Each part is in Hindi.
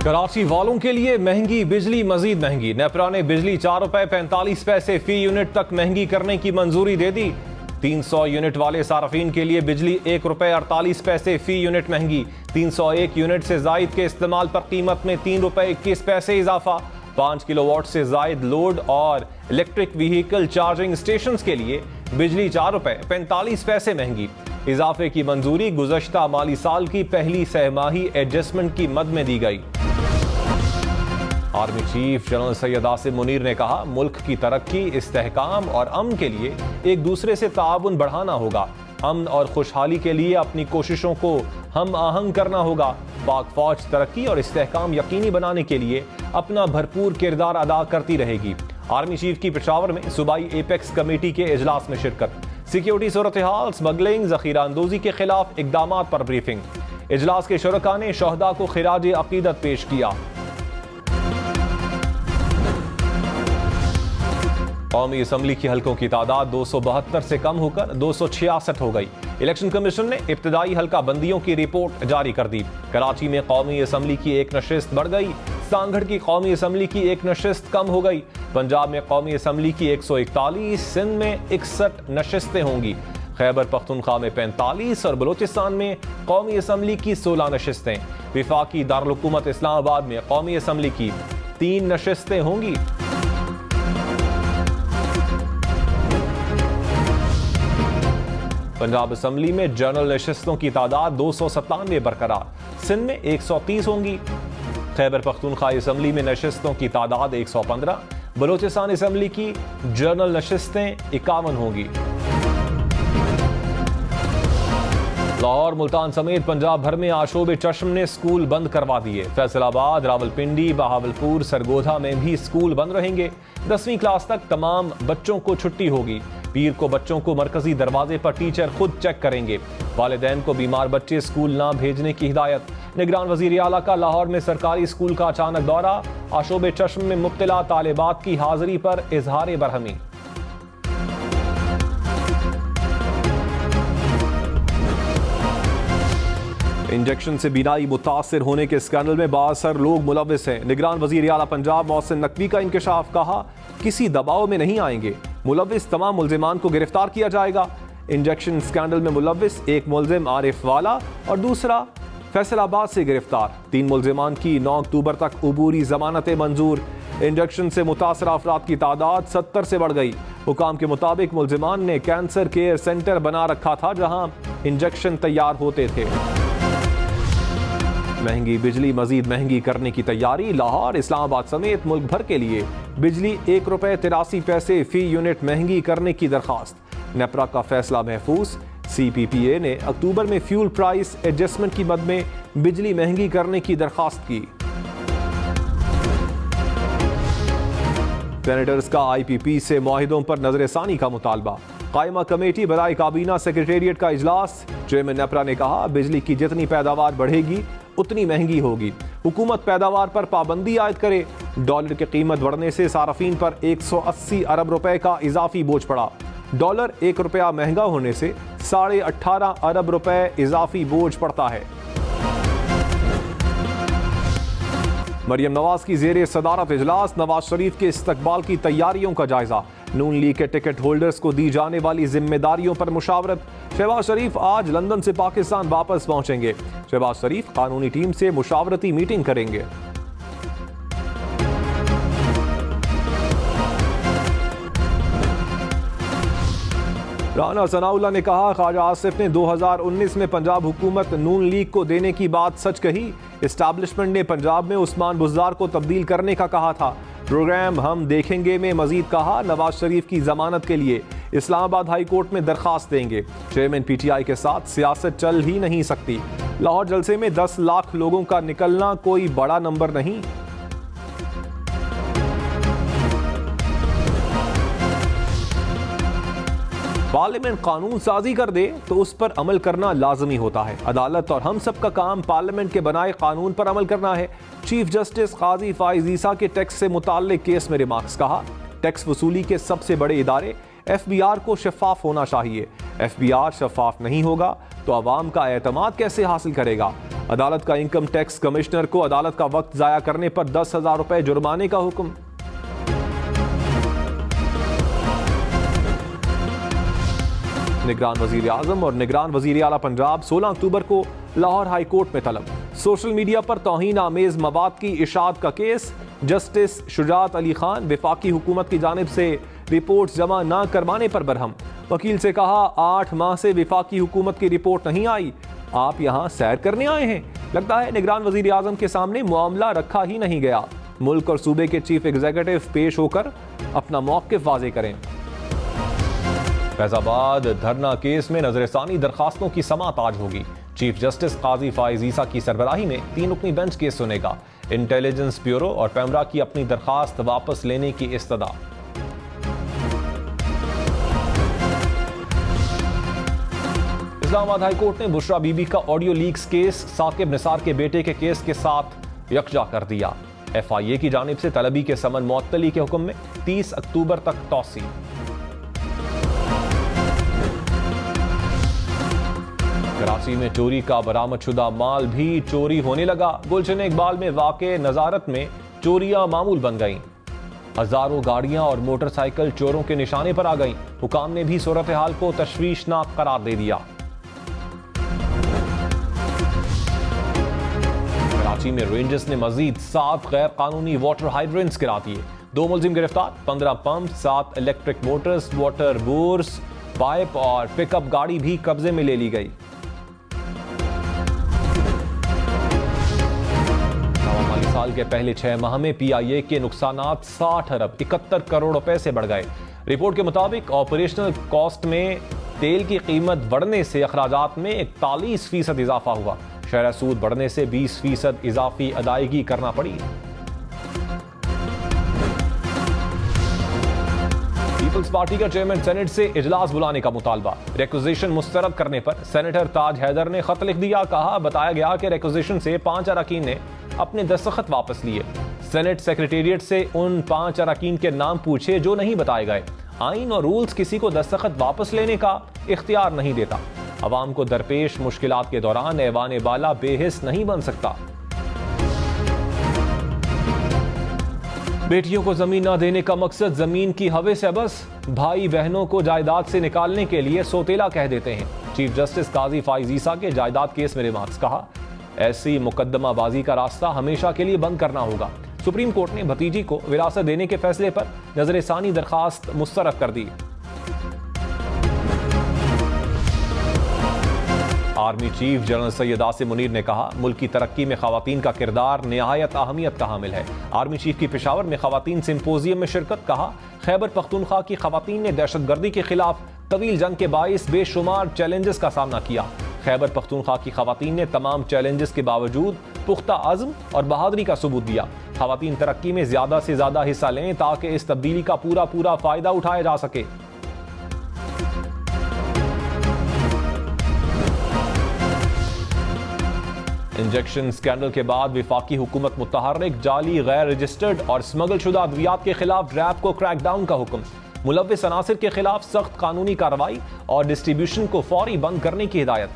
कराची वालों के लिए महंगी बिजली मजीद महंगी। नेपरा ने बिजली 4 रुपए 45 पैसे फी यूनिट तक महंगी करने की मंजूरी दे दी। 300 यूनिट वाले सार्फिन के लिए बिजली 1 रुपए 48 पैसे फी यूनिट महंगी। 301 यूनिट से जायद के इस्तेमाल पर कीमत में 3 रुपए 21 पैसे इजाफा। 5 किलोवाट से जायद लोड और इलेक्ट्रिक व्हीकल चार्जिंग स्टेशन के लिए बिजली 4 रुपए 45 पैसे महंगी। इजाफे की मंजूरी गुज़श्ता माली साल की पहली सहमाही एडजस्टमेंट की मद में दी गई। Army chief general Syed Asim Munir ने कहा, मुल्क की तरक्की, इस्तेहकाम और अमन के लिए एक दूसरे से ताउन बढ़ाना होगा। अमन और खुशहाली के लिए अपनी कोशिशों को हम आहंग करना होगा। पाक फौज तरक्की और इस्तेहकाम यकीनी बनाने के लिए अपना भरपूर किरदार अदा करती रहेगी। आर्मी चीफ की पेशावर में सूबाई एपेक्स कमेटी के इजलास में शिरकत। सिक्योरिटी सूरत हाल, स्मगलिंग, जखीरा अंदोजी के खिलाफ इकदाम पर ब्रीफिंग। इजलास के शुरका ने शोहदा को खिराज अकीदत पेश किया। कौमी असम्बली की हलकों की तादाद 272 से कम होकर 266 हो गई। इलेक्शन कमीशन ने इब्तदाई हलका बंदियों की रिपोर्ट जारी कर दी। कराची में कौमी असम्बली की एक नशिस्त बढ़ गई। सांगढ़ की कौमी असम्बली की एक नशिस्त कम हो गई। पंजाब में कौमी असम्बली की 141, सिंध में 61 नशिस्तें होंगी। खैबर पख्तूनख्वा में 45 और बलोचिस्तान में कौमी असम्बली की 16 नशिस्तें। विफाकी दारुल हुकूमत इस्लामाबाद में कौमी असम्बली की 3 नशिस्तें होंगी। पंजाब असम्बली में जनरल नशिस्तों की तादाद 297 बरकरार। सिंध में 130 होंगी। खैबर पख्तूनख्वा असम्बली में नशिस्तों की तादाद 115। बलोचिस्तान असम्बली की जनरल नशिस्तें 51 होंगी। लाहौर, मुल्तान समेत पंजाब भर में आशोबे चश्म ने स्कूल बंद करवा दिए। फैसलाबाद, रावलपिंडी, बहावलपुर, सरगोधा में भी स्कूल बंद रहेंगे। 10वीं क्लास तक तमाम बच्चों को छुट्टी होगी। पीर को बच्चों को मरकजी दरवाजे पर टीचर खुद चेक करेंगे। वालिदैन को बीमार बच्चे स्कूल ना भेजने की हिदायत। निगरान वजीर आला का लाहौर में सरकारी स्कूल का अचानक दौरा। आशोबे चश्म में मुब्तला तालिबात की हाजिरी पर इजहार बरहमी। इंजेक्शन से बीनाई मुतासिर होने के स्कैंडल में बासर लोग मुलविस हैं। निगरान वजीर आला पंजाब मोहसिन नकवी का इंकशाफ। कहा, किसी दबाव में नहीं आएंगे। मुलविस तमाम मुल्जिमान को गिरफ्तार किया जाएगा। इंजेक्शन स्कैंडल में मुलविस एक मुल्जिम आरिफ वाला और दूसरा फैसलाबाद से गिरफ्तार। 3 मुल्जिमान की 9 अक्टूबर तक उबूरी जमानतें मंजूर। इंजेक्शन से मुतासर अफराद की तादाद 70 से बढ़ गई। हुकाम के मुताबिक मुल्जिमान ने कैंसर केयर सेंटर बना रखा था जहां इंजेक्शन तैयार होते थे। महंगी बिजली मजीद महंगी करने की तैयारी। लाहौर, इस्लामाबाद समेत मुल्क भर के लिए बिजली 1 रुपए 83 पैसे फी यूनिट महंगी करने की दरखास्त। नेपरा का फैसला महफूज। CPPA ने अक्टूबर में फ्यूल प्राइस एडजस्टमेंट की मद में बिजली महंगी करने की दरखास्त की। सेनेटर्स का IPP से मुआहिदों पर नजरसानी का मुतालबा। कायमा कमेटी बराए काबीना सेक्रेटेरिएट का इजलास। चेयरमैन नेपरा ने कहा, बिजली की जितनी पैदावार बढ़ेगी उतनी महंगी होगी। हुकूमत पैदावार पर पाबंदी आयद करे। डॉलर की कीमत बढ़ने से सार्फिन पर 180 अरब रुपए का इजाफी बोझ पड़ा। डॉलर 1 रुपया महंगा होने से 18.5 अरब रुपए इजाफी बोझ पड़ता है। मरियम नवाज की जेर सदारत इजलास। नवाज शरीफ के इस्तकबाल की तैयारियों का जायजा। नून लीग के टिकट होल्डर्स को दी जाने वाली जिम्मेदारियों पर मुशावरत। शहबाज शरीफ आज लंदन से पाकिस्तान वापस पहुंचेंगे। शहबाज शरीफ कानूनी टीम से मुशावरती मीटिंग करेंगे। राना सनाउल्लाह ने कहा, ख्वाजा आसिफ ने 2019 में पंजाब हुकूमत नून लीग को देने की बात सच कही। एस्टैब्लिशमेंट ने पंजाब में उस्मान बुज़दार को तब्दील करने का कहा था। प्रोग्राम हम देखेंगे में मजीद कहा, नवाज शरीफ की जमानत के लिए इस्लामाबाद हाई कोर्ट में दरखास्त देंगे। चेयरमैन PTI के साथ सियासत चल ही नहीं सकती। लाहौर जलसे में 10 लाख लोगों का निकलना कोई बड़ा नंबर नहीं। पार्लियामेंट कानून साजी कर दे तो उस पर अमल करना लाजमी होता है। अदालत और हम सब का काम पार्लियामेंट के बनाए कानून पर अमल करना है। चीफ जस्टिस काजी फाइज ईसा के टैक्स से मुताल्लिक केस में रिमार्क्स। कहा, टैक्स वसूली के सबसे बड़े इदारे FBR को शफाफ होना चाहिए। FBR शफाफ नहीं होगा तो अवाम का एतमाद कैसे हासिल करेगा। अदालत का इनकम टैक्स कमिश्नर को अदालत का वक्त जाया करने पर 10,000 रुपए जुर्माने का हुक्म। निगरान वजीर आजम और निगरान वजीर आला पंजाब 16 अक्टूबर को लाहौर हाई कोर्ट में तलब। सोशल मीडिया पर तौहीन आमेज मवाद की इशाअत का केस। जस्टिस शुजात अली खान वफाकी हुकूमत की जानिब से रिपोर्ट जमा न करवाने पर बरहम। वकील से कहा 8 माह से वफाकी हुकूमत की रिपोर्ट नहीं आई, आप यहाँ सैर करने आए हैं। लगता है निगरान वजीर आजम के सामने मामला रखा ही नहीं गया। मुल्क और सूबे के चीफ एग्जीक्यूटिव पेश होकर अपना मौक़िफ़ वाज़े करें। फैजाबाद धरना केस में नजरसानी दरखास्तों की समाअत आज होगी। चीफ जस्टिस काजी फाइज ईसा की सरबराही में 3 रुकनी बेंच केस सुनेगा। इंटेलिजेंस ब्यूरो और पैमरा की अपनी दरखास्त वापस लेने की इस्तदा। इस्लामाबाद हाई कोर्ट ने बुशरा बीबी का audio leaks case Saqib Nisar के बेटे के केस के साथ यकजा कर दिया। FIA की जानिब से तलबी के समन मुअत्तली के हुक्म में 30 अक्टूबर तक तौसी। कराची में चोरी का बरामदशुदा माल भी चोरी होने लगा। गुलशन इकबाल में वाक़े नजारत में चोरियां मामूल बन गईं। हजारों गाड़ियां और मोटरसाइकिल चोरों के निशाने पर आ गईं। हुकाम ने भी सूरत हाल को तशवीशनाक करार दे दिया। कराची में रेंजर्स ने मजीद 7 गैर कानूनी वाटर हाइड्रेंट्स गिरा दिए। 2 मुलजिम गिरफ्तार। 15 pump, 7 electric motors, water bores, pipe और पिकअप गाड़ी भी कब्जे में ले ली गई। साल के पहले 6 माह में PIA के नुकसानात 60 अरब 71 करोड़ रुपए से बढ़ गए। रिपोर्ट के मुताबिक ऑपरेशनल कॉस्ट में तेल की कीमत बढ़ने से अखराजात में 41% इजाफा हुआ। शरह सूद बढ़ने से 20% इजाफी अदायगी करना पड़ी। पीपल्स पार्टी का चेयरमैन सेनेट से इजलास बुलाने का मुतालबा। रिक्विजिशन मुस्तरद करने पर सेनेटर ताज हैदर ने खत लिख दिया। कहा बताया गया कि रिक्विजिशन से 5 अरकान ने अपने दस्तखत वापस लिए। सेनेट सेक्रेटेरिएट से उन 5 अरकान के नाम पूछे जो नहीं बताए गए। आइन और रूल्स किसी को दस्तखत वापस लेने का इख्तियार नहीं देता। अवाम को दरपेश मुश्किलात के दौरान ऐवान बाला बेहिस नहीं बन सकता। बेटियों को जमीन न देने का मकसद जमीन की हवे से बस भाई बहनों को जायदाद से निकालने के लिए सोतेला कह देते हैं। चीफ जस्टिस काजी फाइज ईसा के जायदाद केस में रिमार्क्स। कहा ऐसी मुकदमाबाजी का रास्ता हमेशा के लिए बंद करना होगा। सुप्रीम कोर्ट ने भतीजी को विरासत देने के फैसले पर नजरसानी दरखास्त मुस्तरद कर दी। Army chief general Syed Asim Munir ने कहा मुल्क की तरक्की में खवातीन का किरदार निहायत अहमियत का हामिल है। आर्मी चीफ की पेशावर में खवातीन सिंपोजियम में शिरकत। कहा खैबर पख्तूनख्वा की खवातीन ने दहशतगर्दी के खिलाफ तवील जंग के बाइस बेशुमार चैलेंजेस का सामना किया। खैबर पख्तूनख्वा की खवातीन ने तमाम चैलेंजेस के बावजूद पुख्ता आज़म और बहादुरी का सबूत दिया। खवातीन तरक्की में ज्यादा से ज्यादा हिस्सा लें ताकि इस तब्दीली का पूरा फायदा उठाया जा सके। इंजेक्शन स्कैंडल के बाद वफाकी हुकूमत मुतहर्रिक। जाली गैर रजिस्टर्ड और स्मगल शुदा अद्वियात के खिलाफ रैब को क्रैकडाउन का हुक्म। मुलव्विस अनासिर के खिलाफ सख्त कानूनी कार्रवाई और डिस्ट्रीब्यूशन को फौरी बंद करने की हिदायत।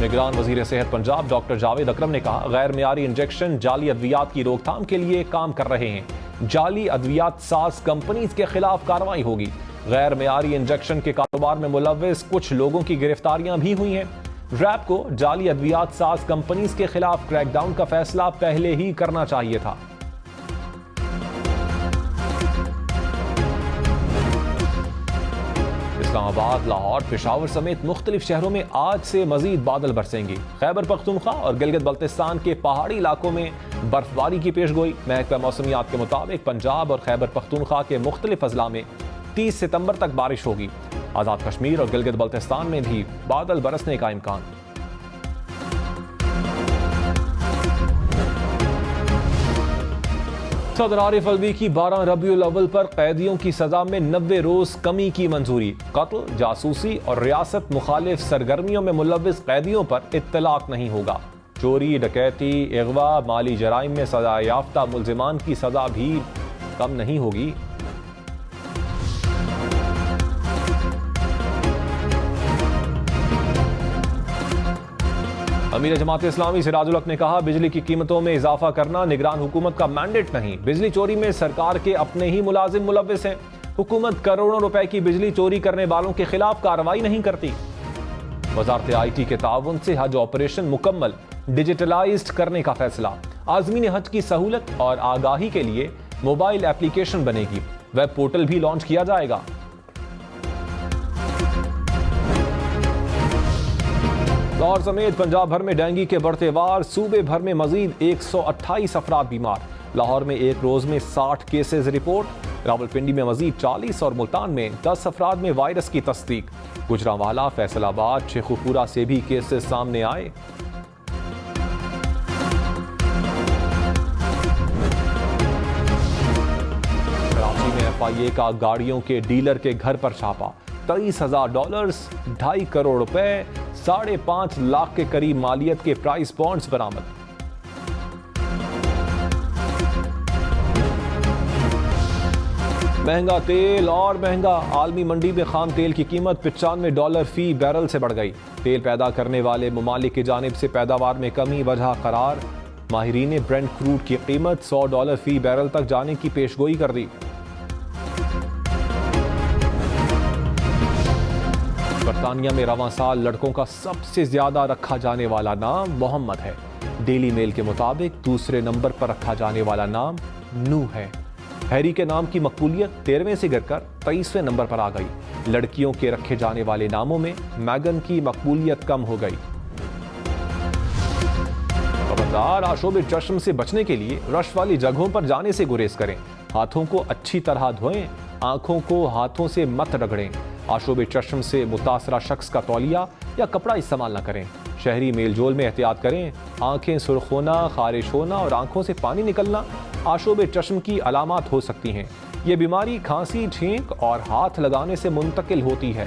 निगरान वजीर सेहत पंजाब डॉक्टर जावेद अकरम ने कहा गैर मियारी इंजेक्शन जाली अद्वियात की रोकथाम के लिए काम कर रहे हैं। जाली अद्वियात साज कंपनीज के खिलाफ कार्रवाई होगी। गैर मियारी इंजेक्शन के कारोबार में मुलव्विस कुछ लोगों की गिरफ्तारियां भी हुई हैं। रैब को जाली अद्वियात साज कंपनीज के खिलाफ क्रैकडाउन का फैसला पहले ही करना चाहिए था। इस्लामाबाद, लाहौर, पेशावर समेत मुख्तलिफ शहरों में आज से मजीद बादल बरसेंगे। खैबर पख्तूनख्वा और गिलगित बल्तिस्तान के पहाड़ी इलाकों में बर्फबारी की पेशगोई। महकमा मौसमियात के मुताबिक पंजाब और खैबर पख्तूनख्वा के मुख्तलिफ अजला में 30 सितंबर तक बारिश होगी। आज़ाद कश्मीर और गिलगित बल्तिस्तान में भी बादल बरसने का इम्कान। सदर आरिफ अलवी की 12 रबीउल अव्वल पर कैदियों की सजा में 90 रोज कमी की मंजूरी। कत्ल, जासूसी और रियासत मुखालिफ सरगर्मियों में मुलव्विस कैदियों पर इत्तलाक नहीं होगा। चोरी, डकैती, अगवा, माली जराइम में सजा याफ्ता मुल्जिमान की सजा भी कम नहीं होगी। अमीर जमात इस्लामी सिराजुल हक ने कहा, बिजली की कीमतों में इजाफा करना निगरान हुकूमत का मैंडेट नहीं। बिजली चोरी में सरकार के अपने ही मुलाजिम मुलव्विस हैं। हुकूमत करोड़ों रुपए की बिजली चोरी करने वालों के खिलाफ कार्रवाई नहीं करती। वजारत IT के ताउन से हज ऑपरेशन मुकम्मल डिजिटलाइज्ड करने का फैसला। आज़मीन हज की सहूलत और आगाही के लिए मोबाइल एप्लीकेशन बनेगी। वेब पोर्टल भी लॉन्च किया जाएगा। लाहौर समेत पंजाब भर में डेंगू के बढ़ते वार। सूबे भर में मजीद 128 अफराद बीमार। लाहौर में एक रोज में 60 केसेस रिपोर्ट। रावलपिंडी में मजीद 40 और मुल्तान में 10 अफराद में वायरस की तस्दीक। गुजरांवाला, फैसलाबाद, शेखुपुरा से भी केसेस सामने आए। कराची में FIA का गाड़ियों के डीलर के घर पर छापा। $23,000, 2.5 करोड़ रुपए, 5.5 लाख के करीब मालियत के प्राइस बॉन्ड्स बरामद। महंगा तेल और महंगा। आलमी मंडी में खाम तेल की कीमत $95 फी बैरल से बढ़ गई। तेल पैदा करने वाले ममालिक की जानिब से पैदावार में कमी वजह करार। माहिरीन ने ब्रेंट क्रूड की कीमत $100 फी बैरल तक जाने की पेशगोई कर दी। बरतानिया में रवां साल लड़कों का सबसे ज्यादा रखा जाने वाला नाम मोहम्मद है। डेली मेल के मुताबिक दूसरे नंबर पर रखा जाने वाला नाम नू है। हैरी के नाम की मकबूलियत 13वें से गिरकर 23वें नंबर पर आ गई। लड़कियों के रखे जाने वाले नामों में मैगन की मकबूलियत कम हो गई। खबरदार, आशोब चश्म से बचने के लिए रश वाली जगहों पर जाने से गुरेज करें। हाथों को अच्छी तरह धोएं। आंखों को हाथों से मत रगड़ें। आशोब चश्म से मुतासरा शख्स का तौलिया या कपड़ा इस्तेमाल न करें। शहरी मेलजोल में एहतियात करें। आंखें सुर्ख होना, खारिश होना और आंखों से पानी निकलना आशोब चश्म की अलामात हो सकती हैं। ये बीमारी खांसी, छींक और हाथ लगाने से मुंतकिल होती है।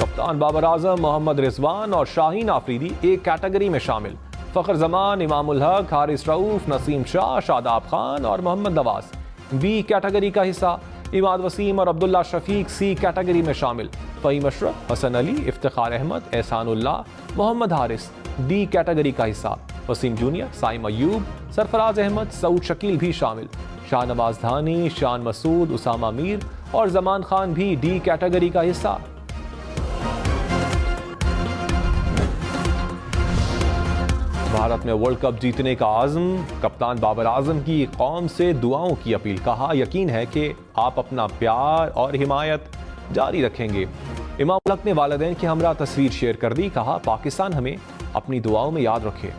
कप्तान बाबर आजम, मोहम्मद रिजवान और शाहीन आफरीदी एक कैटेगरी में शामिल। फखर जमान, इमामुल हक, हारिस रऊफ, नसीम शाह, शादाब खान और मोहम्मद नवाज B कैटेगरी का हिस्सा। इमाद वसीम और अब्दुल्ला शफीक C कैटेगरी में शामिल। फ़हीम अशरफ, हसन अली, इफ्तिखार अहमद, एहसानुल्लाह, मोहम्मद हारिस D कैटेगरी का हिस्सा। वसीम जूनियर, साइम अयूब, सरफराज अहमद, सऊद शकील भी शामिल। शाहनवाज धानी, शान मसूद, उसामा मीर और जमान खान भी D कैटेगरी का हिस्सा। भारत में वर्ल्ड कप जीतने का आज़म। कप्तान बाबर आजम की कौम से दुआओं की अपील। कहा, यकीन है कि आप अपना प्यार और हिमायत जारी रखेंगे। इमाम हक ने वालिदैन की हमरा तस्वीर शेयर कर दी। कहा, पाकिस्तान हमें अपनी दुआओं में याद रखे।